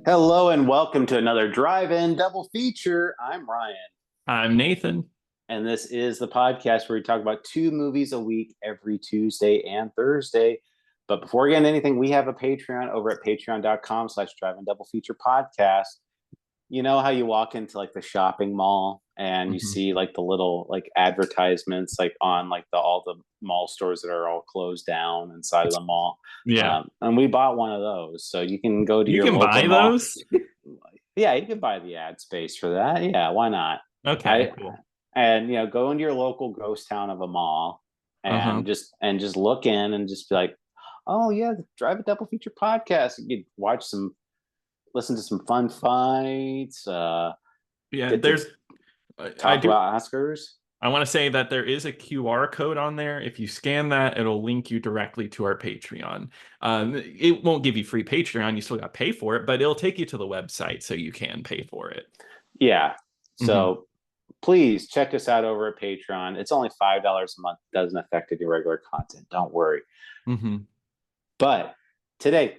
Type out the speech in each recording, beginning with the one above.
Hello and welcome to another drive-in double feature. I'm Ryan, I'm Nathan. and this is the podcast where we talk about two movies a week every Tuesday and Thursday. But before we get into anything, we have a Patreon over at patreon.com/slash drive-in double feature podcast. You know how you walk into like the shopping mall and you Mhm. see like the little like advertisements like on like the all the mall stores that are all closed down inside of the mall. Yeah. And we bought one of those, so you can go to You your can local buy mall. those? Yeah, you can buy the ad space for that. Yeah, why not? Okay, I cool. and go into your local ghost town of a mall Uh-huh. and just look in and just be like, oh yeah, the Drive a Double Feature podcast. You could watch some, listen to some fun fights, Yeah, get to there's I talk do about Oscars. I want to say that there is a QR code on there. If you scan that, it'll link you directly to our Patreon. It won't give you free Patreon, you still got to pay for it, but it'll take you to the website so you can pay for it. Yeah. Hmm. So please check us out over at Patreon. It's only $5 a month. It doesn't affect any regular content. Don't worry. Hmm. But today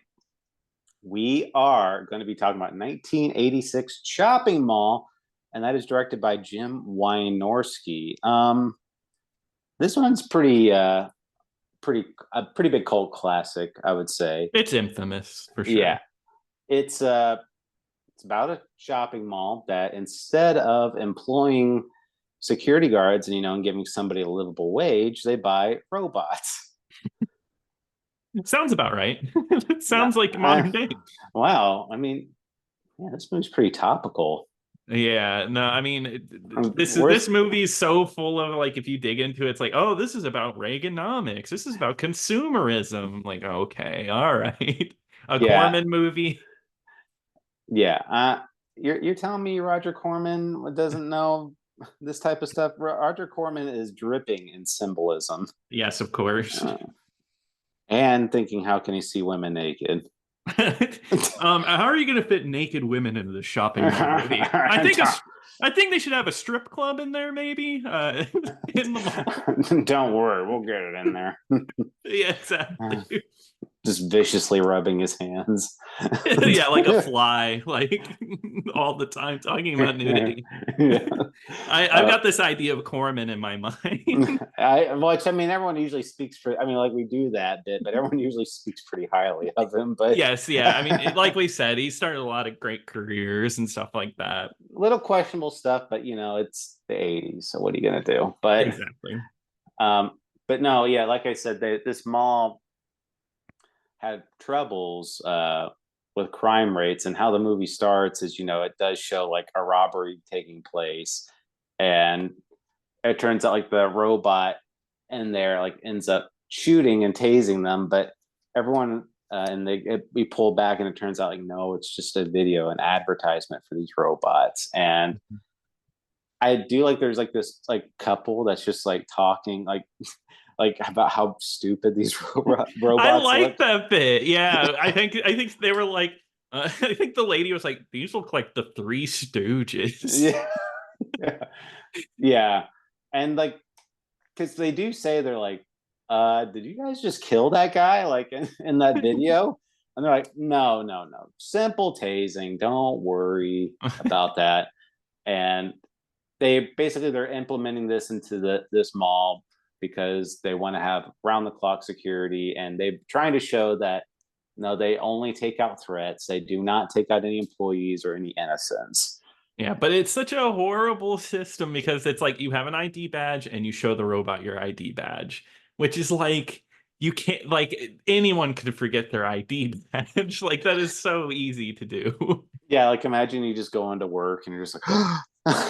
we are going to be talking about 1986 Shopping Mall, and that is directed by Jim Wynorski. This one's a pretty big cult classic, I would say. It's infamous for Yeah, sure. it's it's about a shopping mall that instead of employing security guards and and giving somebody a livable wage, they buy robots. It sounds about right. It No, sounds like modern day. wow, I mean, yeah, this movie's pretty topical. Yeah, no, I mean, this Where's movie is so full of like, if you dig into it, it's like, oh, this is about Reaganomics. This is about consumerism. Like, okay, all right, a yeah, Corman movie. yeah. You're telling me Roger Corman doesn't know this type of stuff? Roger Corman is dripping in symbolism Yes, of course. uh, and thinking, how can he see women naked? How are you going to fit naked women into the shopping mall movie? I think they should have a strip club in there, maybe, in the mall. Don't worry, we'll get it in there. Yeah, exactly. Just viciously rubbing his hands. Yeah, like a fly, like all the time talking about nudity. Yeah. I've Uh, got this idea of Corman in my mind. I mean, everyone usually speaks for. I mean, like we do that bit, but everyone usually speaks pretty highly of him. But Yes, yeah. I mean, like we said, he started a lot of great careers and stuff like that. little questionable stuff. But it's the '80s, so what are you gonna do? Exactly. Um, but no, yeah, like I said, this mall had troubles with crime rates, and how the movie starts is it does show like a robbery taking place, and it turns out like the robot in there like ends up shooting and tasing them, but everyone and we pull back and it turns out like no, it's just a video, an advertisement for these robots. And I do like there's like this like couple that's just like talking like about how stupid these I robots like look. that bit. Yeah, I think they were like, I think the lady was like, these look like the Three Stooges. Yeah. Yeah. And like because they do say they're like, did you guys just kill that guy like in that video? And they're like, no, no, no. Simple tasing. Don't worry about that. And they're implementing this into this mall because they want to have round the clock security, and they're trying to show that no, they only take out threats. They do not take out any employees or any innocents. Yeah, but it's such a horrible system because it's like you have an ID badge and you show the robot your ID badge, which is like you can't like anyone could forget their ID badge. Like that is so easy to do. Yeah, like imagine you just go into work and you're just like,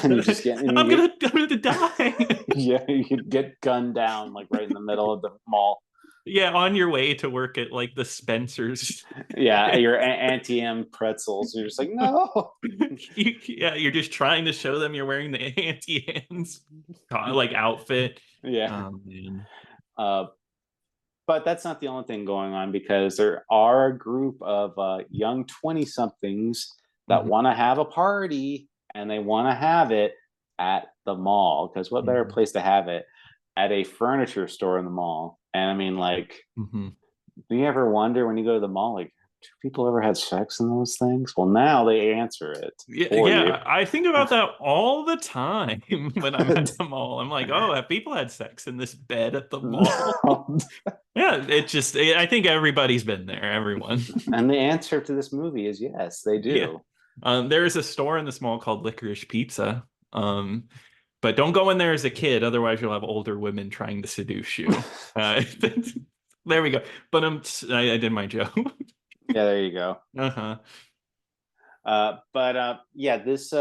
and I'm gonna die. yeah, you get gunned down like right in the middle of the mall. Yeah, on your way to work at like the Spencer's. Yeah, your anti-M pretzels. You're just like, no. Yeah, you're just trying to show them you're wearing the anti-hands like outfit. Yeah. Oh man. Uh, but that's not the only thing going on, because there are a group of young 20 somethings that Mhm. want to have a party, and they want to have it at the mall, because what better Mhm. place to have it at a furniture store in the mall? And I mean, like, Mhm. do you ever wonder when you go to the mall, like, do people ever had sex in those things? Well, now they answer it Yeah, for you. yeah, I think about that all the time when I'm at the mall. I'm like, oh, have people had sex in this bed at the mall? Yeah, I think everybody's been there, everyone. And the answer to this movie is yes, they Yeah. do. There is a store in this mall called Licorice Pizza. But don't go in there as a kid, otherwise you'll have older women trying to seduce you. Uh, there we go. But I did my joke. Yeah, there you go. Uh-huh. But yeah, this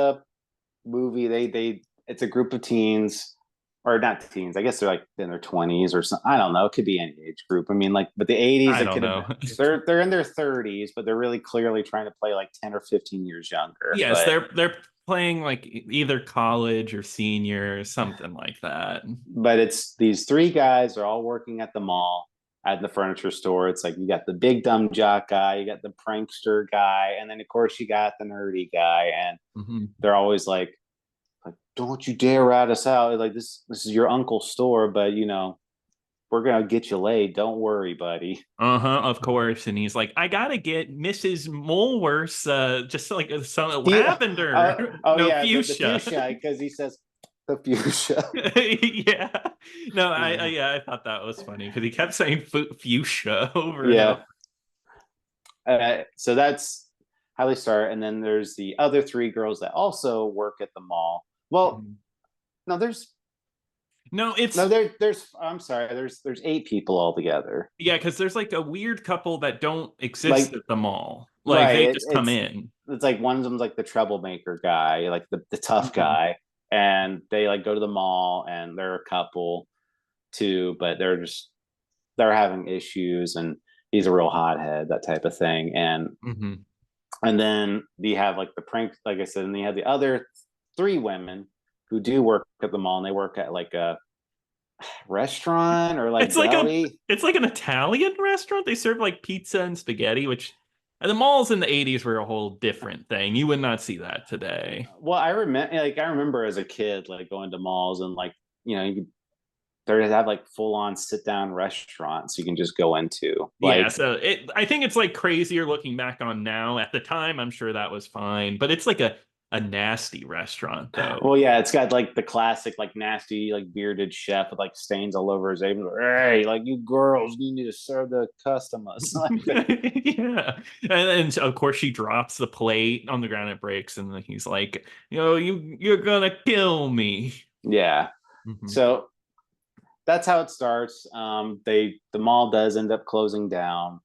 movie they it's a group of teens, or not teens. I guess they're like in their 20s or something. I don't know. It could be any age group. I mean, like, but the 80s, I it don't could have know. been. They're in their 30s, but they're really clearly trying to play like 10 or 15 years younger. Yes, But they're playing like either college or senior, something like that. it's these three guys are all working at the mall at the furniture store. It's like you got the big dumb jock guy, you got the prankster guy, and then of course you got the nerdy guy, and Mhm. they're always like don't you dare rat us out. Like this is your uncle's store, but we're gonna get you laid. Don't worry, buddy. Uh-huh, of course. And he's like, I gotta get Mrs. Mulworth, just like some He, lavender, oh no yeah, the fuchsia. fuchsia because he says the fuchsia. Yeah. No, Yeah, yeah, I thought that was funny because he kept saying fuchsia over and over. yeah. So that's how they start, and then there's the other three girls that also work at the mall. Well, Mhm. no, No, there's. I'm sorry, there's eight people altogether. yeah, because there's like a weird couple that don't exist Like, at the mall. Like right, they just come in. it's like one of them's like the troublemaker guy, like the tough Mhm. guy, and they like go to the mall, and they're a couple too, but they're having issues, and he's a real hothead, that type of thing, Mhm. and then you have like the prank, like I said, and you have the other three women who do work at the mall, and they work at like a restaurant or like It's like a deli. it's like an Italian restaurant. They serve like pizza and spaghetti, which the malls in the 80s were a whole different thing. You would not see that today. Well, I remember as a kid like going to malls, and like you could they have like full on sit down restaurants you can just go into. Yeah, Like, so I think it's like crazier looking back on now. At the time, I'm sure that was fine, but it's like a nasty restaurant though. well, yeah, it's got like the classic like nasty like bearded chef with like stains all over his apron. Hey, like you girls, you need to serve the customers. Yeah. And of course she drops the plate on the ground, it breaks, and then he's like, you're gonna kill me. Yeah. Mhm. So that's how it starts. The mall does end up closing down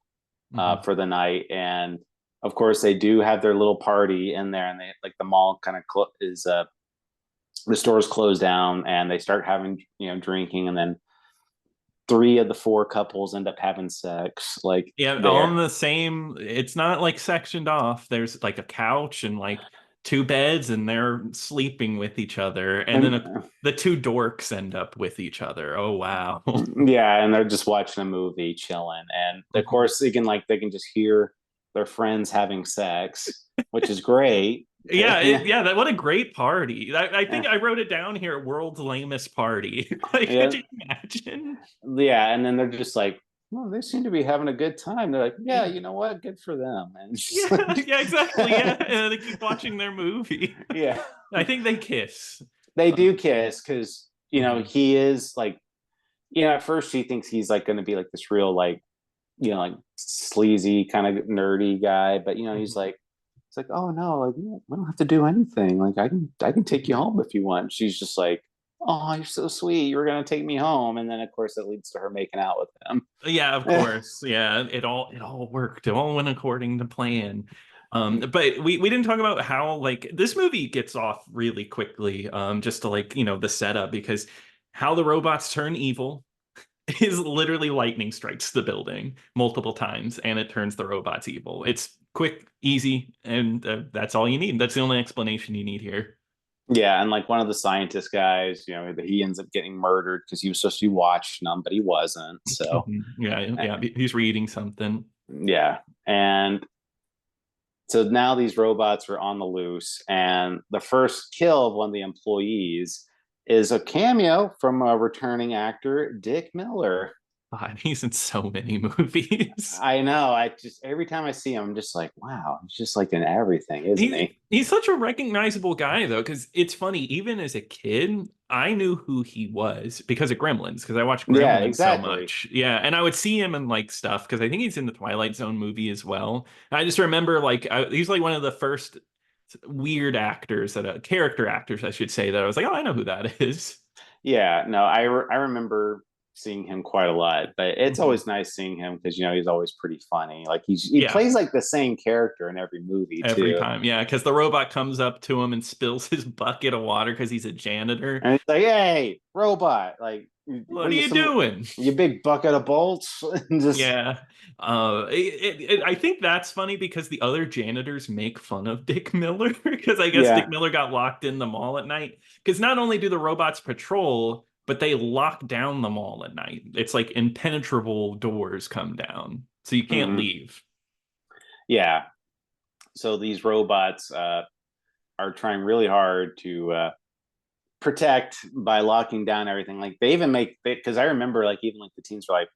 Mhm. for the night, and of course they do have their little party in there, and they like the mall kind of is the stores close down, and they start having drinking, and then three of the four couples end up having sex like Yeah, on there. the same, it's not like sectioned off. There's like a couch and like two beds, and they're sleeping with each other. And then And the two dorks end up with each other. Oh, wow. yeah, and they're just watching a movie, chilling, and of course they can just hear their friends having sex, which is great. Yeah, Yeah, what a great party. I think yeah, I wrote it down here, world's lamest party. Like, could yeah, you imagine? yeah, and then they're just like, well, they seem to be having a good time. They're like, yeah, Yeah, you know what, good for them. And it's yeah, just like, yeah, exactly. Yeah, and they keep watching their movie. yeah, I think they kiss. they do kiss because Mhm, he is like, at first she thinks he's like going to be like this real like like sleazy kind of nerdy guy, but he's mhm. like, it's like, oh no, like we don't have to do anything. Like I can take you home if you want. She's just like, oh, you're so sweet. You were gonna take me home, and then of course it leads to her making out with him. Yeah, of course. Yeah, it all worked. It all went according to plan. But we didn't talk about how like this movie gets off really quickly, just to like, the setup because how the robots turn evil is literally lightning strikes the building multiple times and it turns the robots evil. It's quick, easy, and that's all you need. That's the only explanation you need here. Yeah, and like one of the scientist guys, he ends up getting murdered because he was supposed to be watching them, but he wasn't. So Mhm. Yeah, yeah, he's reading something. yeah, and so now these robots are on the loose, and the first kill of one of the employees is a cameo from a returning actor, Dick Miller. God, he's in so many movies. I know. I just every time I see him, I'm just like, wow, he's just like in everything, isn't he? He's such a recognizable guy though, because it's funny. Even as a kid, I knew who he was because of Gremlins, because I watched Yeah, Gremlins so exactly. much. Yeah, and I would see him in like stuff because I think he's in the Twilight Zone movie as well. And I just remember he's like one of the first weird actors character actors, I should say, that I was like, oh, I know who that is. Yeah, no, I remember seeing him quite a lot, but it's Mhm. always nice seeing him because he's always pretty funny. Like he Yeah, plays like the same character in every movie every too. time. Yeah, because the robot comes up to him and spills his bucket of water because he's a janitor. And it's like, hey, robot, like, What what are are you you some doing? you big bucket of bolts? And just Yeah. I think that's funny because the other janitors make fun of Dick Miller because I guess Dick yeah. Miller got locked in the mall at night. Because not only do the robots patrol, but they lock down the mall at night. It's like impenetrable doors come down, so you can't Hmm. leave. Yeah. So these robots are trying really hard to protect by locking down everything. Like they even make because I remember like even like the teens were like,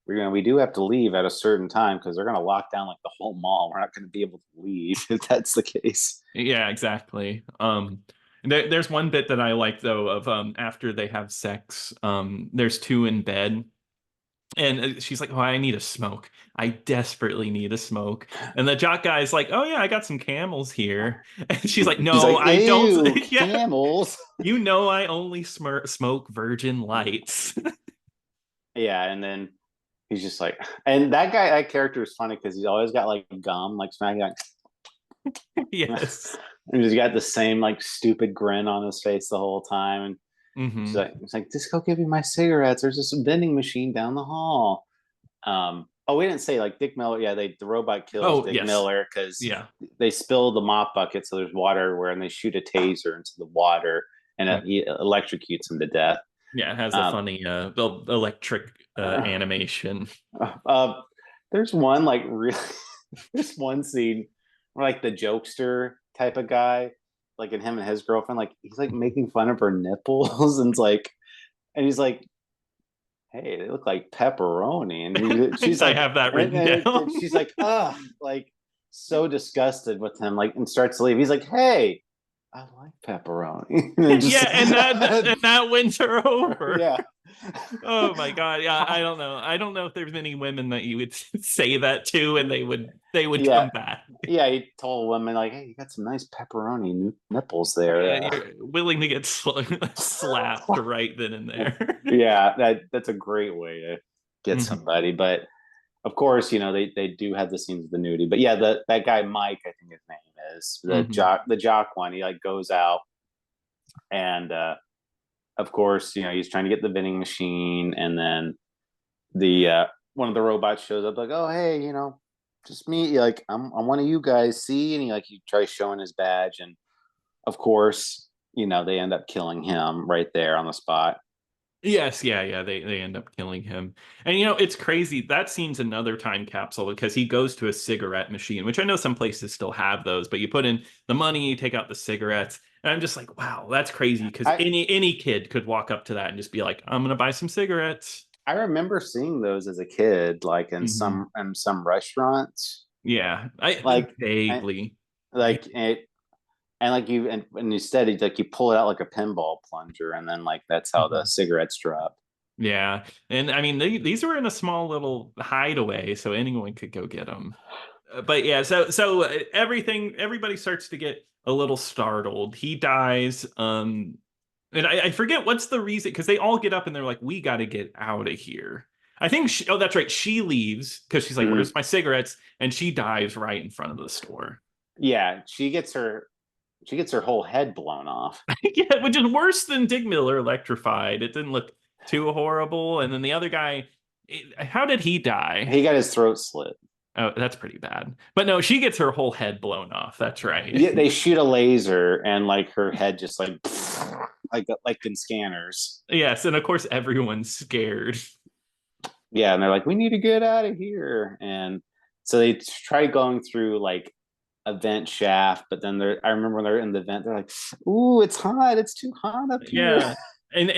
we do have to leave at a certain time because they're gonna lock down like the whole mall. We're not gonna be able to leave if that's the case. Yeah, exactly. There's one bit that I like though of after they have sex. There's two in bed. And she's like, "Oh, I need a smoke. I desperately need a smoke." And the jock guy's like, "Oh yeah, I got some camels here." And she's like, She's "No, like, I don't." ew, Yeah, camels. you know, I only smoke Virgin Lights. Yeah, and then he's just like, and that character is funny because he's always got like gum, like smacking, like, Yes. and he's got the same like stupid grin on his face the whole time. And Hmm. he's like, just go give me my cigarettes. There's just a vending machine down the hall. Oh, we didn't say like Dick Miller. Yeah, the robot kills Oh Dick yes, Miller because yeah. they spill the mop bucket, so there's water everywhere, and they shoot a taser into the water, and Mm. he electrocutes him to death. Yeah, it has the Um, funny electric animation. uh, there's one like really, there's one scene where like the jokester type of guy, like in him and his girlfriend, like he's like making fun of her nipples, and it's like, and he's like, hey, they look like pepperoni. And she's I like, have that and, written down. she's like, ugh, like so disgusted with him, like, and starts to leave. He's like, hey, I like pepperoni. And just, Yeah, and that wins her over. yeah. Oh my God. Yeah, I don't know. I don't know if there's many women that you would say that to and they would Yeah. come back. Yeah. He told women, like, hey, you got some nice pepperoni nipples there. Yeah, you're willing to get slapped right then and there. Yeah. That's a great way to get Mhm, somebody. But of course, they do have the scenes of the nudity. But yeah, that guy Mike, I think his name is mhm. the jock one. He like goes out and of course, he's trying to get the vending machine, and then the one of the robots shows up like, oh hey, just me, like I'm one of you guys, see, and he tries showing his badge, and of course, they end up killing him right there on the spot. Yes, yeah, yeah. They end up killing him. And it's crazy. That scene's another time capsule because he goes to a cigarette machine, which I know some places still have those, but you put in the money, you take out the cigarettes. And I'm just like, wow, that's crazy because I any kid could walk up to that and just be like, I'm gonna buy some cigarettes. I remember seeing those as a kid, like in Hmm. some restaurants, Yeah, I like and, vaguely. like it, and like and instead like you pull it out like a pinball plunger, and then like that's how the Mhm. cigarettes drop. Yeah, and I mean these were in a small little hideaway, so anyone could go get them. But yeah, so everybody starts to get a little startled. He dies, and I forget what's the reason because they all get up and they're like, "We got to get out of here." I think oh, that's right. She leaves because she's like, Mm-hmm. "Where's my cigarettes?" And she dies right in front of the store. Yeah, she gets her whole head blown off. Yeah, which is worse than Dig Miller electrified. It didn't look too horrible. And then the other guy, how did he die? He got his throat slit. Oh, that's pretty bad. But no, she gets her whole head blown off. That's right. Yeah, they shoot a laser and like her head just like like in scanners. Yes, and of course everyone's scared. Yeah, and they're like, we need to get out of here. And so they try going through like a vent shaft, but then I remember when they're in the vent, they're like, ooh, it's hot, it's too hot up here. Yeah. And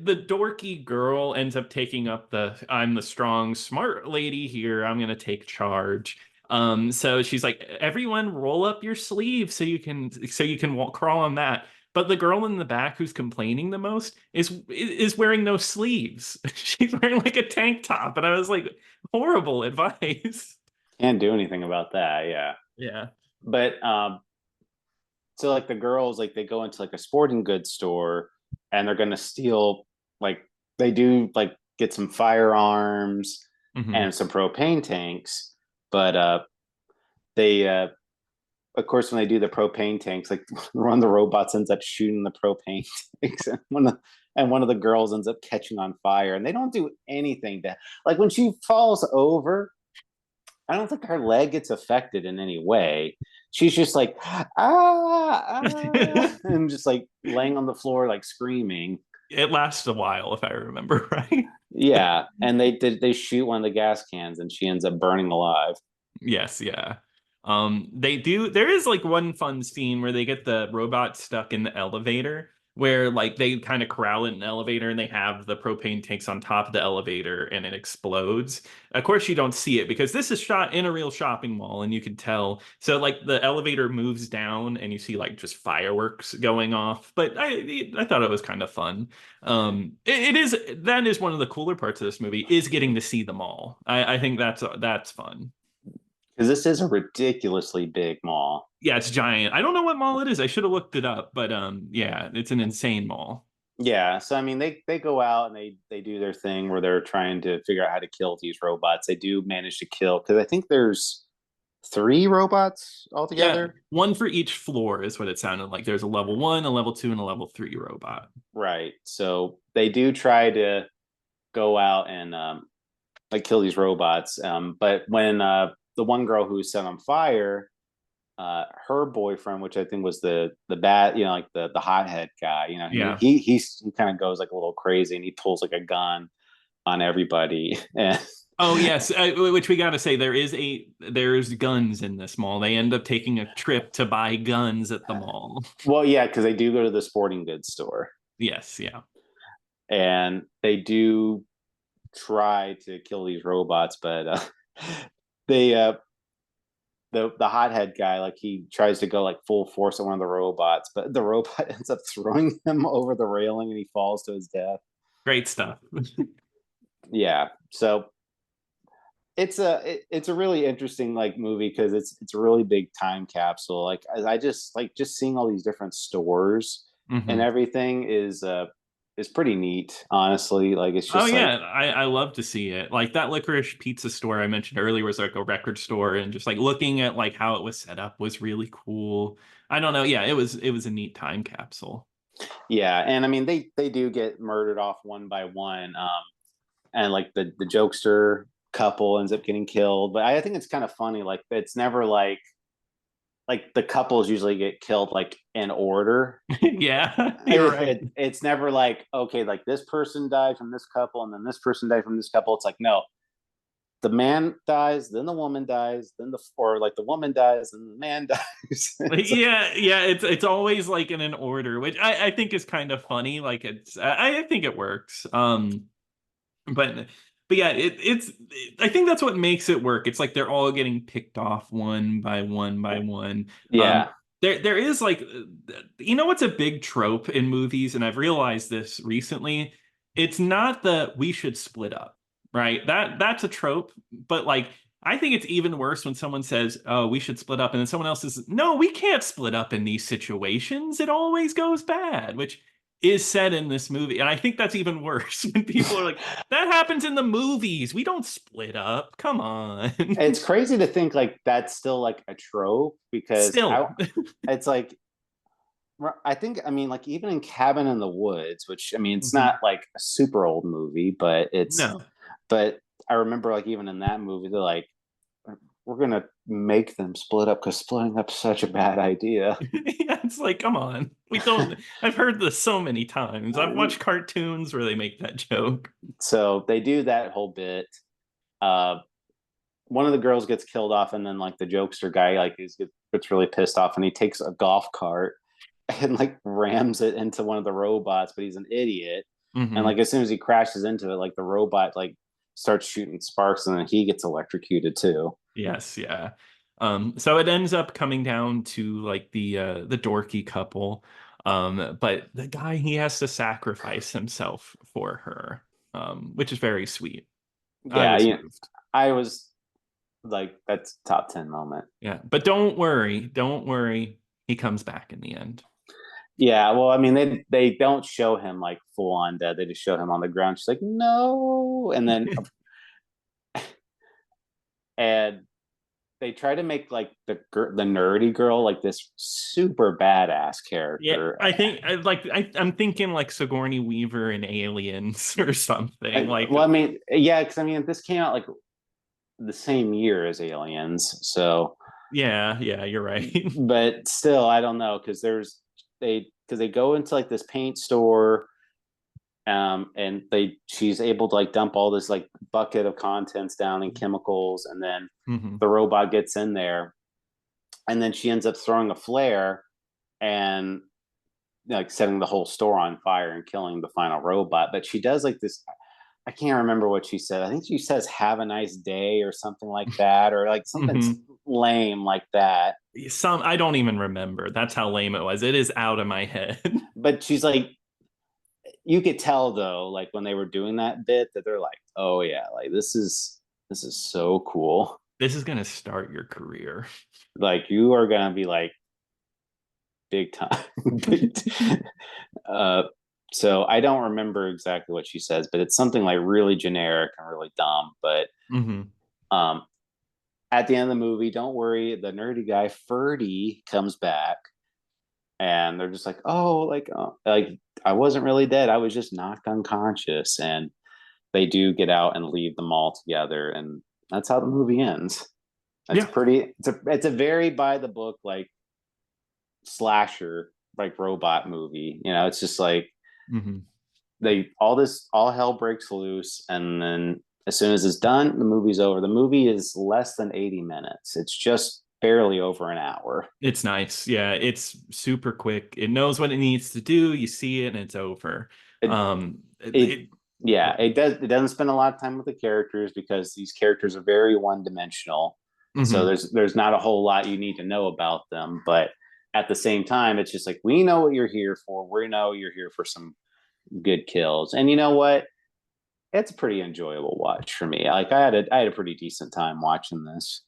the dorky girl ends up taking up the I'm the strong, smart lady here. I'm gonna take charge. So she's like, everyone roll up your sleeves so you can walk, crawl on that. But the girl in the back who's complaining the most is wearing no sleeves. She's wearing like a tank top, and I was like, horrible advice. Can't do anything about that. Yeah. Yeah. But so like the girls, like they go into like a sporting goods store and they're gonna steal, like they do like get some firearms Hmm. and some propane tanks. But they of course when they do the propane tanks, like one of the robots ends up shooting the propane tanks, and one of the girls ends up catching on fire, and they don't do anything to, like when she falls over, I don't think her leg gets affected in any way. She's just like and just like laying on the floor like screaming. It lasts a while, if I remember right. Yeah, and they shoot one of the gas cans and she ends up burning alive. Yes, yeah. They do. There is like one fun scene where they get the robot stuck in the elevator, where like they kind of corral it in the elevator and they have the propane tanks on top of the elevator and it explodes. Of course, you don't see it because this is shot in a real shopping mall and you can tell. So like the elevator moves down and you see like just fireworks going off. But I thought it was kind of fun. It is that is one of the cooler parts of this movie is getting to see the mall. I think that's fun. Because this is a ridiculously big mall. Yeah, it's giant. I don't know what mall it is. I should have looked it up, but yeah, it's an insane mall. Yeah, so I mean they go out and they do their thing where they're trying to figure out how to kill these robots. They do manage to kill, because I think there's three robots Yeah, altogether. one for each floor is what it sounded like. There's a level 1, a level 2, and a level 3 robot. Right. So they do try to go out and like kill these robots. But when the one girl who was set on fire, her boyfriend, which I think was the bad, like the hothead guy, Yeah. he kind of goes like a little crazy and he pulls like a gun on everybody. And Oh yes, which we got to say there's guns in this mall. They end up taking a trip to buy guns at the mall. well, yeah, because they do go to the sporting goods store Yes, yeah. and they do try to kill these robots, but they the hothead guy, like he tries to go like full force at one of the robots, but the robot ends up throwing him over the railing and he falls to his death. Great stuff. Yeah, so it's a really interesting like movie because it's a really big time capsule. Like I just like just seeing all these different stores and Hmm. everything is pretty neat, honestly. Like it's Oh just like yeah, I love to see it. Like that licorice pizza store I mentioned earlier was like a record store, and just like looking at like how it was set up was really cool. I don't know. Yeah, it was a neat time capsule. yeah, and I mean they do get murdered off one by one. And like the jokester couple ends up getting killed. But I think it's kind of funny. Like it's never like the couples usually get killed like in order. Yeah, you're right. It's never like, okay, like this person died from this couple and then this person died from this couple. It's like, no, the man dies, then the woman dies, then or like the woman dies and the man dies. Like, It's like, yeah, yeah, it's always like in an order, which I think is kind of funny. Like I think it works. But but yeah, I think that's what makes it work. It's like they're all getting picked off one by one by one. yeah, There is like what's a big trope in movies, and I've realized this recently. It's not the we should split up, right? That's a trope, but like I think it's even worse when someone says, "Oh, we should split up," and then someone else says, "No, we can't split up in these situations. It always goes bad," which is said in this movie. And I think that's even worse when people are like, that happens in the movies. We don't split up. Come on. it's crazy to think like that's still like a trope because Still. it's like I think, I mean, like even in Cabin in the Woods, which I mean, it's Mhm. not like a super old movie, No. but I remember like even in that movie, they're like, we're gonna make them split up because splitting up's such a bad idea. Yeah, it's like, come on. We don't. I've heard this so many times. I've watched cartoons where they make that joke. So they do that whole bit. Uh, one of the girls gets killed off, and then like the jokester guy like gets really pissed off, and he takes a golf cart and like rams it into one of the robots, but he's an idiot. And Hmm. like as soon as he crashes into it, like the robot like starts shooting sparks, and then he gets electrocuted too. Yes, yeah. So it ends up coming down to like the dorky couple. But the guy, he has to sacrifice himself for her, which is very sweet. I Yeah, was you know, moved. I was like, that's top 10 moment. Yeah, but don't worry, he comes back in the end. Yeah, well, I mean, they don't show him like full on dead. They just show him on the ground. She's like, no, and then and they try to make like the nerdy girl like this super badass Yeah, character. I'm thinking like Sigourney Weaver in Aliens or something. Like, Well, I mean, yeah, because I mean, this came out like the same year as Aliens, so yeah, yeah, you're right. but still, I don't know because they go into like this paint store, and she's able to like dump all this like bucket of contents down in chemicals, and then Hmm. the robot gets in there, and then she ends up throwing a flare and like setting the whole store on fire and killing the final robot. But she does like this. I can't remember what she said. I think she says "Have a nice day" or something like that, or like something Hmm. lame like that. I don't even remember. That's how lame it was. It is out of my head. But she's like, you could tell though, like when they were doing that bit, that they're like, oh yeah, like this is so cool. This is gonna start your career. Like you are gonna be like big time. uh, so I don't remember exactly what she says, but it's something like really generic and really dumb. But Hmm. um, at the end of the movie, don't worry, the nerdy guy Ferdy comes back, and they're just like, oh, like I wasn't really dead. I was just knocked unconscious, and they do get out and leave them all together, and that's how the movie ends. It's Yeah. pretty. It's a very by the book like slasher like robot movie. It's just like Hmm. all hell breaks loose, and then as soon as it's done, the movie's over. The movie is less than 80 minutes. It's just barely over an hour. It's nice. Yeah, it's super quick. It knows what it needs to do. You see it and it's over. It Um, it, it it yeah, it doesn't spend a lot of time with the characters because these characters are very one dimensional. So mhm. there's not a whole lot you need to know about them, but at the same time, it's just like we know what you're here for. We know you're here for some good kills, and you know what? It's a pretty enjoyable watch for me. Like I had a pretty decent time watching this.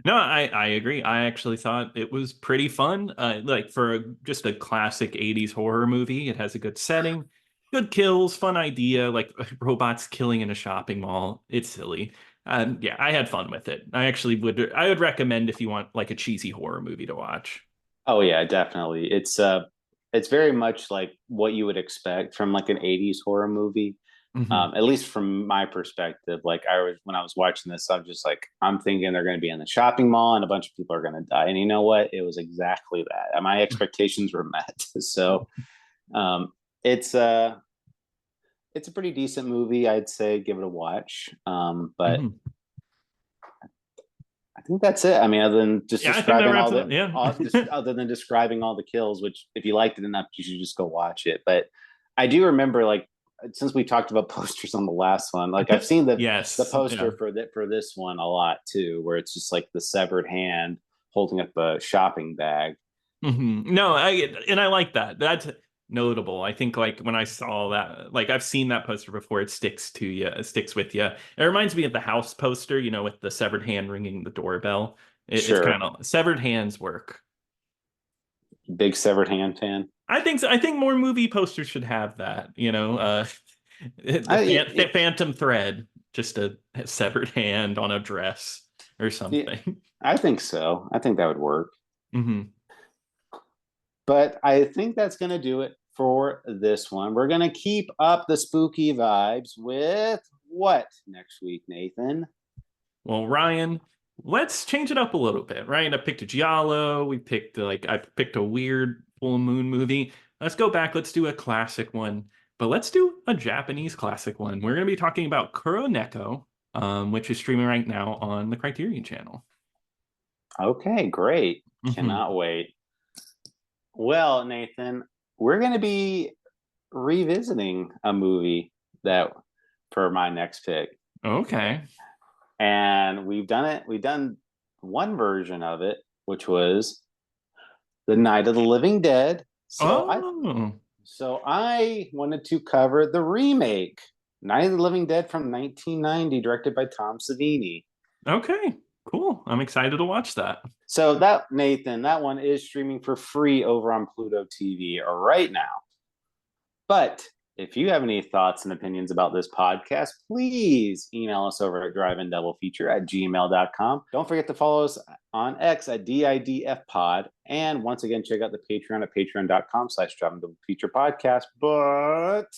No, I agree. I actually thought it was pretty fun. Like for just a classic 80s horror movie, it has a good setting, good kills, fun idea, like robots killing in a shopping mall. It's silly. Yeah, I had fun with it. I would recommend if you want like a cheesy horror movie to watch. Oh yeah, definitely. It's very much like what you would expect from like an 80s horror movie. Hmm. At least from my perspective. Like when I was watching this, I'm just like, I'm thinking they're going to be in the shopping mall and a bunch of people are going to die. And you know what? It was exactly that. My expectations were met. So um, it's a it's a pretty decent movie. I'd say give it a watch. But Hmm. I think that's it. I mean, other than just Yeah, I think that describing wraps it up. Yeah. other than describing all the kills, which if you liked it enough, you should just go watch it. But I do remember, like, since we talked about posters on the last one, like I've seen the Yes. Yeah. poster for this one a lot too, where it's just like the severed hand holding up a shopping bag. No, I like that. That's notable. I think like when I saw that, like I've seen that poster before. It sticks to you. It sticks with you. It reminds me of the house poster, with the severed hand ringing the doorbell. It's kind Sure, of severed hands work. big severed hand fan. I think so. I think more movie posters should have that. The I phantom thread, just a severed hand on a dress or yeah, something. I think so. I think that would work. Hmm. But I think that's going to do it for this one. We're going to keep up the spooky vibes with what next week, Nathan? Well, Ryan, let's change it up a little bit, right? I picked a Giallo. I picked a weird full moon movie. Let's go back. Let's do a classic one, but let's do a Japanese classic one. We're going to be talking about Kuroneko, which is streaming right now on the Criterion Channel. Okay, great. Hmm. Cannot wait. Well, Nathan, we're going to be revisiting a movie that for my next pick. Okay. And we've done it. We've done one version of it, which was The Night of the Living Dead. Oh, So I wanted to cover the remake, Night of the Living Dead from 1990, directed by Tom Savini. okay. Cool. I'm excited to watch that. So that, Nathan, that one is streaming for free over on Pluto TV right now. But if you have any thoughts and opinions about this podcast, please email us over at drivein-double-feature@gmail.com. Don't forget to follow us on X at DIDFpod. And once again, check out the Patreon at patreon.com/drivein-double-feature podcast. But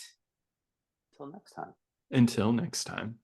until next time. Until next time.